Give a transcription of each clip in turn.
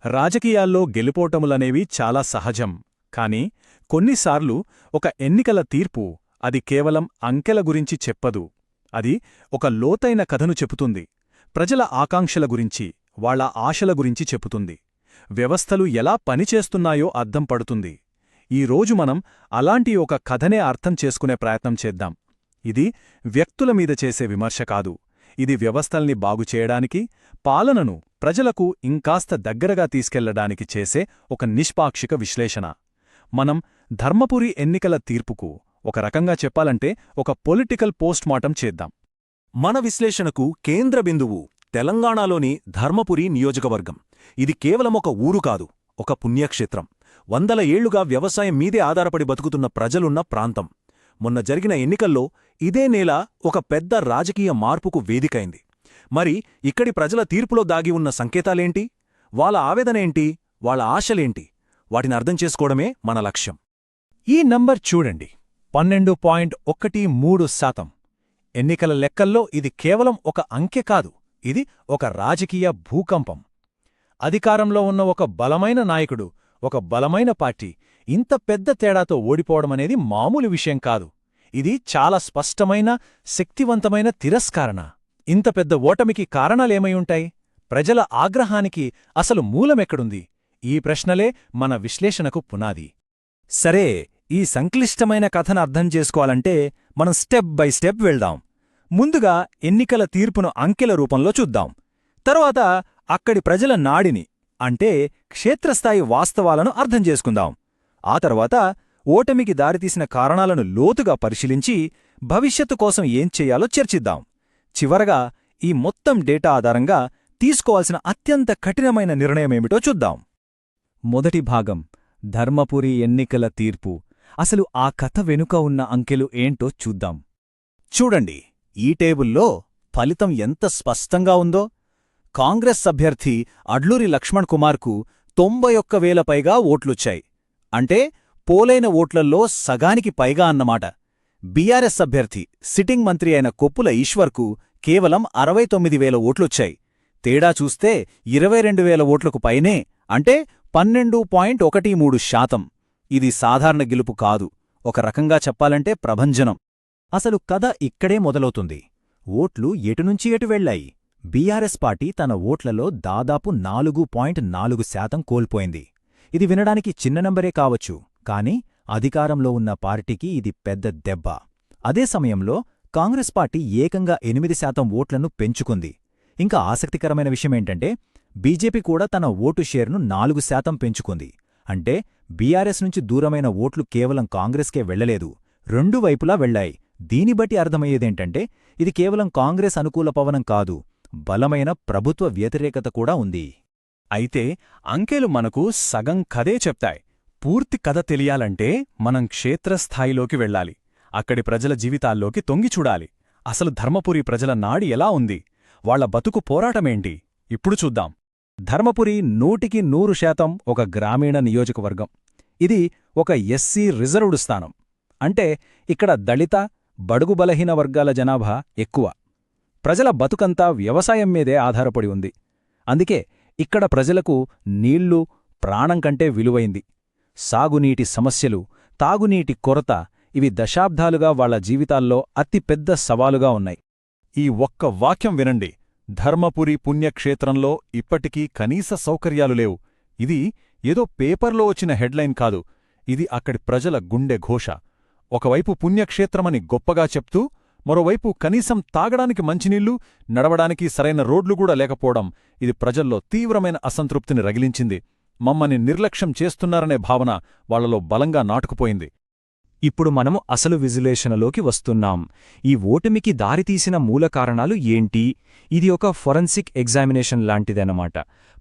రాజకీయాల్లో గెలుపోటములనేవి చాలా సహజం. కాని కొన్నిసార్లు ఒక ఎన్నికల తీర్పు అది కేవలం అంకెల గురించి చెప్పదు. అది ఒక లోతైన కథను చెబుతుంది. ప్రజల ఆకాంక్షల గురించి, వాళ్ల ఆశల గురించి చెబుతుంది. వ్యవస్థలు ఎలా పనిచేస్తున్నాయో అద్దం పడుతుంది. ఈరోజు మనం అలాంటి ఒక కథనే అర్థం చేసుకునే ప్రయత్నం చేద్దాం. ఇది వ్యక్తుల మీద చేసే విమర్శ కాదు. ఇది వ్యవస్థల్ని బాగుచేయడానికి, పాలనను ప్రజలకు ఇంకాస్త దగ్గరగా తీసుకెళ్లడానికి చేసే ఒక నిష్పాక్షిక విశ్లేషణ. మనం ధర్మపురి ఎన్నికల తీర్పుకు ఒక రకంగా చెప్పాలంటే ఒక పొలిటికల్ పోస్ట్మార్టం చేద్దాం. మన విశ్లేషణకు కేంద్ర బిందువు తెలంగాణలోని ధర్మపురి నియోజకవర్గం. ఇది కేవలం ఒక ఊరు కాదు, ఒక పుణ్యక్షేత్రం. వందల ఏళ్లుగా వ్యవసాయం మీదే ఆధారపడి బతుకుతున్న ప్రజలున్న ప్రాంతం. మొన్న జరిగిన ఎన్నికల్లో ఇదే నేల ఒక పెద్ద రాజకీయ మార్పుకు వేదికైంది. మరి ఇక్కడి ప్రజల తీర్పులో దాగి ఉన్న సంకేతాలేంటి? వాళ్ళ ఆవేదనేంటి? వాళ్ళ ఆశలేంటి? వాటిని అర్థం చేసుకోవడమే మన లక్ష్యం. ఈ నంబర్ చూడండి, 12.13%. ఎన్నికల లెక్కల్లో ఇది కేవలం ఒక అంకె కాదు, ఇది ఒక రాజకీయ భూకంపం. అధికారంలో ఉన్న ఒక బలమైన నాయకుడు, ఒక బలమైన పార్టీ ఇంత పెద్ద తేడాతో ఓడిపోవడమనేది మామూలు విషయం కాదు. ఇది చాలా స్పష్టమైన, శక్తివంతమైన తిరస్కారణ. ఇంత పెద్ద ఓటమికి కారణాలేమైయుంటాయి? ప్రజల ఆగ్రహానికి అసలు మూలమెక్కడుంది? ఈ ప్రశ్నలే మన విశ్లేషణకు పునాది. సరే, ఈ సంక్లిష్టమైన కథను అర్థం చేసుకోవాలంటే మనం స్టెప్ బై స్టెప్ వెళ్దాం. ముందుగా ఎన్నికల తీర్పును అంకెల రూపంలో చూద్దాం. తర్వాత అక్కడి ప్రజల నాడిని, అంటే క్షేత్రస్థాయి వాస్తవాలను అర్థం చేసుకుందాం. ఆ తర్వాత ఓటమికి దారితీసిన కారణాలను లోతుగా పరిశీలించి భవిష్యత్తు కోసం ఏం చెయ్యాలో చర్చిద్దాం. చివరగా ఈ మొత్తం డేటా ఆధారంగా తీసుకోవాల్సిన అత్యంత కఠినమైన నిర్ణయమేమిటో చూద్దాం. మొదటి భాగం, ధర్మపురి ఎన్నికల తీర్పు. అసలు ఆ కథ వెనుక ఉన్న అంకెలు ఏంటో చూద్దాం. చూడండి, ఈ టేబుల్లో ఫలితం ఎంత స్పష్టంగా ఉందో. కాంగ్రెస్ అభ్యర్థి అడ్లూరి లక్ష్మణ్ కుమార్కు 91,000 పైగా ఓట్లొచ్చాయి. అంటే పోలైన ఓట్లల్లో సగానికి పైగా అన్నమాట. బీఆర్ఎస్ అభ్యర్థి సిట్టింగ్ మంత్రి అయిన కొప్పుల ఈశ్వర్కు కేవలం 69,000 ఓట్లొచ్చాయి. తేడా చూస్తే 22,000 ఓట్లకు పైనే, అంటే 12.13%. ఇది సాధారణ గెలుపు కాదు, ఒక రకంగా చెప్పాలంటే ప్రభంజనం. అసలు కథ ఇక్కడే మొదలవుతుంది. ఓట్లు ఎటునుంచి ఎటు వెళ్లాయి? బీఆర్ఎస్ పార్టీ తన ఓట్లలో దాదాపు 4.4% కోల్పోయింది. ఇది వినడానికి చిన్న నంబరే కావచ్చు, కాని అధికారంలో ఉన్న పార్టీకి ఇది పెద్ద దెబ్బ. అదే సమయంలో కాంగ్రెస్ పార్టీ ఏకంగా 8% ఓట్లను పెంచుకుంది. ఇంకా ఆసక్తికరమైన విషయమేంటంటే బీజేపీ కూడా తన ఓటు షేర్ను 4% పెంచుకుంది. అంటే బీఆర్ఎస్ నుంచి దూరమైన ఓట్లు కేవలం కాంగ్రెస్కే వెళ్లలేదు, రెండు వైపులా వెళ్లాయి. దీని బట్టి అర్థమయ్యేదేంటంటే ఇది కేవలం కాంగ్రెస్ అనుకూల పవనం కాదు, బలమైన ప్రభుత్వ వ్యతిరేకత కూడా ఉంది. అయితే అంకెలు మనకు సగం కథే చెప్తాయి. పూర్తి కథ తెలియాలంటే మనం క్షేత్రస్థాయిలోకి వెళ్ళాలి. అక్కడి ప్రజల జీవితాల్లోకి తొంగిచూడాలి. అసలు ధర్మపురి ప్రజల నాడి ఎలా ఉంది? వాళ్ల బతుకు పోరాటమేంటి? ఇప్పుడు చూద్దాం. ధర్మపురి 100% ఒక గ్రామీణ నియోజకవర్గం. ఇది ఒక ఎస్సీ రిజర్వ్డ్ స్థానం. అంటే ఇక్కడ దళిత, బడుగు బలహీన వర్గాల జనాభా ఎక్కువ. ప్రజల బతుకంతా వ్యవసాయం మీదే ఆధారపడి ఉంది. అందుకే ఇక్కడ ప్రజలకు నీళ్లు ప్రాణం కంటే విలువైంది. సాగునీటి సమస్యలు, తాగునీటి కొరత ఇవి దశాబ్దాలుగా వాళ్ల జీవితాల్లో అతిపెద్ద సవాలుగా ఉన్నాయి. ఈ ఒక్క వాక్యం వినండి, ధర్మపురి పుణ్యక్షేత్రంలో ఇప్పటికీ కనీస సౌకర్యాలు లేవు. ఇది ఏదో పేపర్లో వచ్చిన హెడ్లైన్ కాదు, ఇది అక్కడి ప్రజల గుండె ఘోష. ఒకవైపు పుణ్యక్షేత్రమని గొప్పగా చెప్తూ, మరోవైపు కనీసం తాగడానికి మంచినీళ్లు, నడవడానికి సరైన రోడ్లు కూడా లేకపోవడం ఇది ప్రజల్లో తీవ్రమైన అసంతృప్తిని రగిలించింది. మమ్మల్ని నిర్లక్ష్యం చేస్తున్నారనే భావన వాళ్లలో బలంగా నాటుకుపోయింది. ఇప్పుడు మనము అసలు విశ్లేషణలోకి వస్తున్నాం. ఈ ఓటమికి దారితీసిన మూల కారణాలు ఏంటి? ఇది ఒక ఫొరెన్సిక్ ఎగ్జామినేషన్ లాంటిదన్నమాట.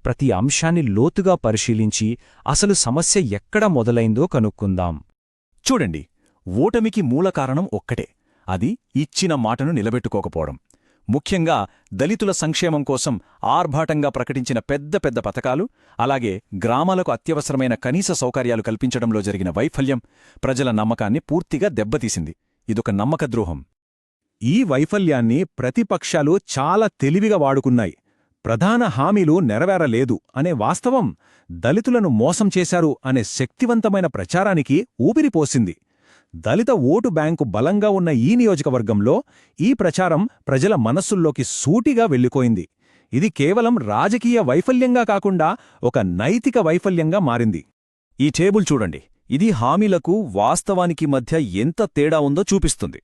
ప్రతి అంశాన్ని లోతుగా పరిశీలించి అసలు సమస్య ఎక్కడ మొదలైందో కనుక్కుందాం. చూడండి, ఓటమికి మూల కారణం ఒక్కటే, అది ఇచ్చిన మాటను నిలబెట్టుకోకపోవడం. ముఖ్యంగా దళితుల సంక్షేమం కోసం ఆర్భాటంగా ప్రకటించిన పెద్ద పెద్ద పథకాలు, అలాగే గ్రామాలకు అత్యవసరమైన కనీస సౌకర్యాలు కల్పించడంలో జరిగిన వైఫల్యం ప్రజల నమ్మకాన్ని పూర్తిగా దెబ్బతీసింది. ఇదొక నమ్మకద్రోహం. ఈ వైఫల్యాన్ని ప్రతిపక్షాలు చాలా తెలివిగా వాడుకున్నాయి. ప్రధాన హామీలు నెరవేరలేదు అనే వాస్తవం దళితులను మోసం చేశారు అనే శక్తివంతమైన ప్రచారానికి ఊపిరిపోసింది. దళిత ఓటు బ్యాంకు బలంగా ఉన్న ఈ నియోజకవర్గంలో ఈ ప్రచారం ప్రజల మనస్సుల్లోకి సూటిగా వెళ్ళిపోయింది. ఇది కేవలం రాజకీయ వైఫల్యంగా కాకుండా ఒక నైతిక వైఫల్యంగా మారింది. ఈ టేబుల్ చూడండి. ఇది హామీలకు వాస్తవానికి మధ్య ఎంత తేడా ఉందో చూపిస్తుంది.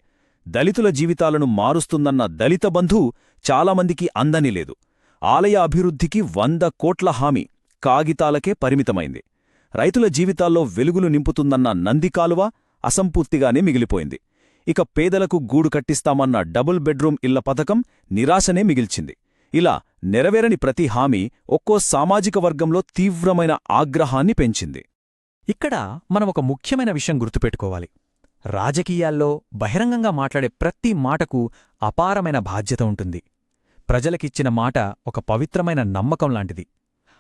దళితుల జీవితాలను మారుస్తుందన్న దళిత బంధు చాలామందికి అందని లేదు. ఆలయ అభివృద్ధికి 100 కోట్ల హామీ కాగితాలకే పరిమితమైంది. రైతుల జీవితాల్లో వెలుగులు నింపుతుందన్న నందికాలువ అసంపూర్తిగానే మిగిలిపోయింది. ఇక పేదలకు గూడు కట్టిస్తామన్న డబుల్ బెడ్రూమ్ ఇళ్ల పథకం నిరాశనే మిగిల్చింది. ఇలా నెరవేరని ప్రతి హామీ ఒక్కో సామాజిక వర్గంలో తీవ్రమైన ఆగ్రహాన్ని పెంచింది. ఇక్కడ మనం ఒక ముఖ్యమైన విషయం గుర్తుపెట్టుకోవాలి. రాజకీయాల్లో బహిరంగంగా మాట్లాడే ప్రతి మాటకు అపారమైన బాధ్యత ఉంటుంది. ప్రజలకిచ్చిన మాట ఒక పవిత్రమైన నమ్మకం లాంటిది.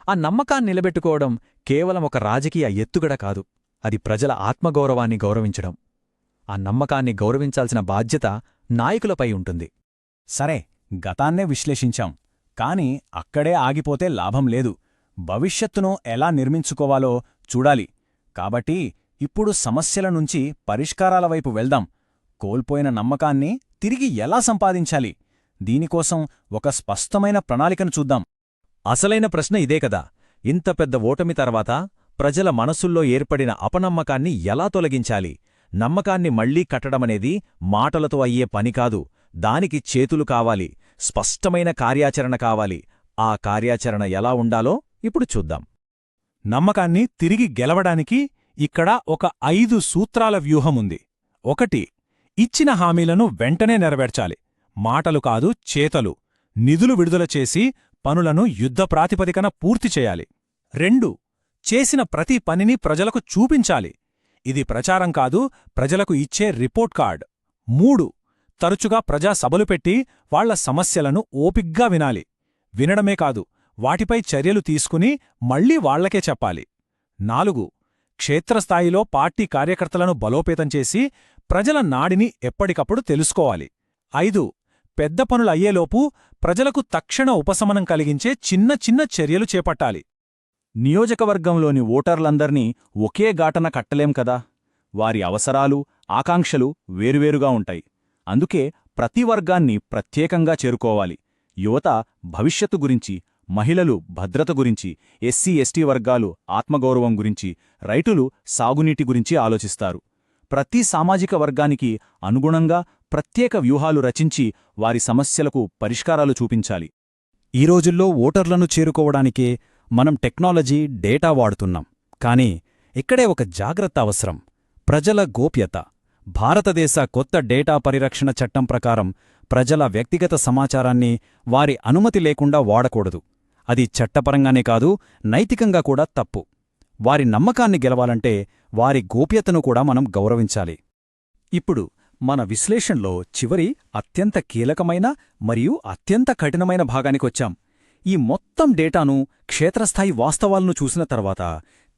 ఆ నమ్మకాన్ని నిలబెట్టుకోవడం కేవలం ఒక రాజకీయ ఎత్తుగడ కాదు, అది ప్రజల ఆత్మగౌరవాన్ని గౌరవించడం. ఆ నమ్మకాన్ని గౌరవించాల్సిన బాధ్యత నాయకులపై ఉంటుంది. సరే, గతాన్నే విశ్లేషించాం. కాని అక్కడే ఆగిపోతే లాభం లేదు. భవిష్యత్తును ఎలా నిర్మించుకోవాలో చూడాలి. కాబట్టి ఇప్పుడు సమస్యల నుంచి పరిష్కారాల వైపు వెళ్దాం. కోల్పోయిన నమ్మకాన్ని తిరిగి ఎలా సంపాదించాలి? దీనికోసం ఒక స్పష్టమైన ప్రణాళికను చూద్దాం. అసలైన ప్రశ్న ఇదే కదా. ఇంత పెద్ద ఓటమి తర్వాత ప్రజల మనసుల్లో ఏర్పడిన అపనమ్మకాన్ని ఎలా తొలగించాలి? నమ్మకాన్ని మళ్లీ కట్టడమనేది మాటలతో అయ్యే పని కాదు. దానికి చేతులు కావాలి, స్పష్టమైన కార్యాచరణ కావాలి. ఆ కార్యాచరణ ఎలా ఉండాలో ఇప్పుడు చూద్దాం. నమ్మకాన్ని తిరిగి గెలవడానికి ఇక్కడ ఒక 5 సూత్రాల వ్యూహముంది. 1. ఇచ్చిన హామీలను వెంటనే నెరవేర్చాలి. మాటలు కాదు, చేతలు. నిధులు విడుదల చేసి పనులను యుద్ధ ప్రాతిపదికన పూర్తి చేయాలి. 2. చేసిన ప్రతి పనిని ప్రజలకు చూపించాలి. ఇది ప్రచారం కాదు, ప్రజలకు ఇచ్చే రిపోర్ట్ కార్డ్. 3. తరచుగా ప్రజా సభలు పెట్టి వాళ్ల సమస్యలను ఓపిగ్గా వినాలి. వినడమే కాదు, వాటిపై చర్యలు తీసుకుని మళ్లీ వాళ్లకే చెప్పాలి. 4. క్షేత్రస్థాయిలో పార్టీ కార్యకర్తలను బలోపేతం చేసి ప్రజల నాడిని ఎప్పటికప్పుడు తెలుసుకోవాలి. 5. పెద్ద పనులయ్యేలోపు ప్రజలకు తక్షణ ఉపశమనం కలిగించే చిన్న చిన్న చర్యలు చేపట్టాలి. నియోజకవర్గంలోని ఓటర్లందర్నీ ఒకే గాటన కట్టలేం కదా. వారి అవసరాలు, ఆకాంక్షలు వేరువేరుగా ఉంటాయి. అందుకే ప్రతి వర్గాన్ని ప్రత్యేకంగా చేరుకోవాలి. యువత భవిష్యత్తు గురించి, మహిళలు భద్రత గురించి, ఎస్సీ ఎస్టీ వర్గాలు ఆత్మగౌరవం గురించి, రైతులు సాగునీటి గురించి ఆలోచిస్తారు. ప్రతి సామాజిక వర్గానికి అనుగుణంగా ప్రత్యేక వ్యూహాలు రచించి వారి సమస్యలకు పరిష్కారాలు చూపించాలి. ఈ రోజుల్లో ఓటర్లను చేరుకోవడానికే మనం టెక్నాలజీ, డేటా వాడుతున్నాం. కానీ ఇక్కడే ఒక జాగ్రత్త అవసరం: ప్రజల గోప్యత. భారతదేశ కొత్త డేటా పరిరక్షణ చట్టం ప్రకారం ప్రజల వ్యక్తిగత సమాచారాన్ని వారి అనుమతి లేకుండా వాడకూడదు. అది చట్టపరంగానే కాదు, నైతికంగా కూడా తప్పు. వారి నమ్మకాన్ని గెలవాలంటే వారి గోప్యతను కూడా మనం గౌరవించాలి. ఇప్పుడు మన విశ్లేషణలో చివరి అత్యంత కీలకమైన మరియు అత్యంత కఠినమైన భాగానికొచ్చాం. ఈ మొత్తం డేటాను, క్షేత్రస్థాయి వాస్తవాలను చూసిన తర్వాత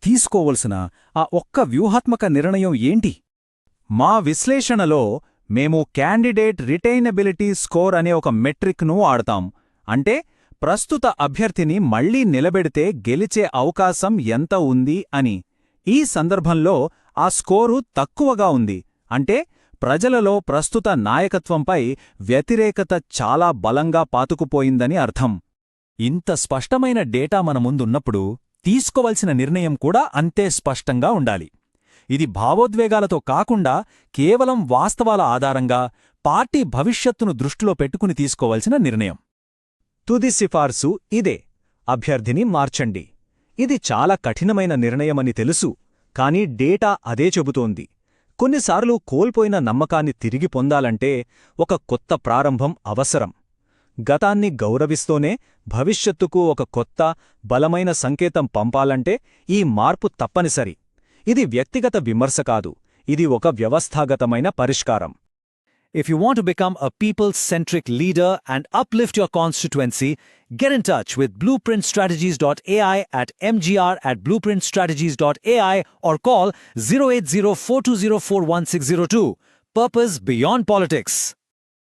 తీసుకోవలసిన ఆ ఒక్క వ్యూహాత్మక నిర్ణయం ఏంటి? మా విశ్లేషణలో మేము క్యాండిడేట్ రిటైనబిలిటీ స్కోర్ అనే ఒక మెట్రిక్ను వాడతాం. అంటే ప్రస్తుత అభ్యర్థిని మళ్లీ నిలబెడితే గెలిచే అవకాశం ఎంత ఉంది అని. ఈ సందర్భంలో ఆ స్కోరు తక్కువగా ఉంది అంటే ప్రజలలో ప్రస్తుత నాయకత్వంపై వ్యతిరేకత చాలా బలంగా పాతుకుపోయిందని అర్థం. ఇంత స్పష్టమైన డేటా మన ముందున్నప్పుడు తీసుకోవలసిన నిర్ణయం కూడా అంతే స్పష్టంగా ఉండాలి. ఇది భావోద్వేగాలతో కాకుండా కేవలం వాస్తవాల ఆధారంగా పార్టీ భవిష్యత్తును దృష్టిలో పెట్టుకుని తీసుకోవలసిన నిర్ణయం. తుది సిఫార్సు ఇదే: అభ్యర్థిని మార్చండి. ఇది చాలా కఠినమైన నిర్ణయమని తెలుసు, కానీ డేటా అదే చెబుతోంది. కొన్నిసార్లు కోల్పోయిన నమ్మకాన్ని తిరిగి పొందాలంటే ఒక కొత్త ప్రారంభం అవసరం. గతాన్ని గౌరవిస్తూనే భవిష్యత్తుకు ఒక కొత్త, బలమైన సంకేతం పంపాలంటే ఈ మార్పు తప్పనిసరి. ఇది వ్యక్తిగత విమర్శ కాదు, ఇది ఒక వ్యవస్థాగతమైన పరిష్కారం. If you want to become a people-centric leader and uplift your constituency, get in touch with blueprintstrategies.ai at mgr@blueprintstrategies.ai or call 08042041602. Purpose beyond politics.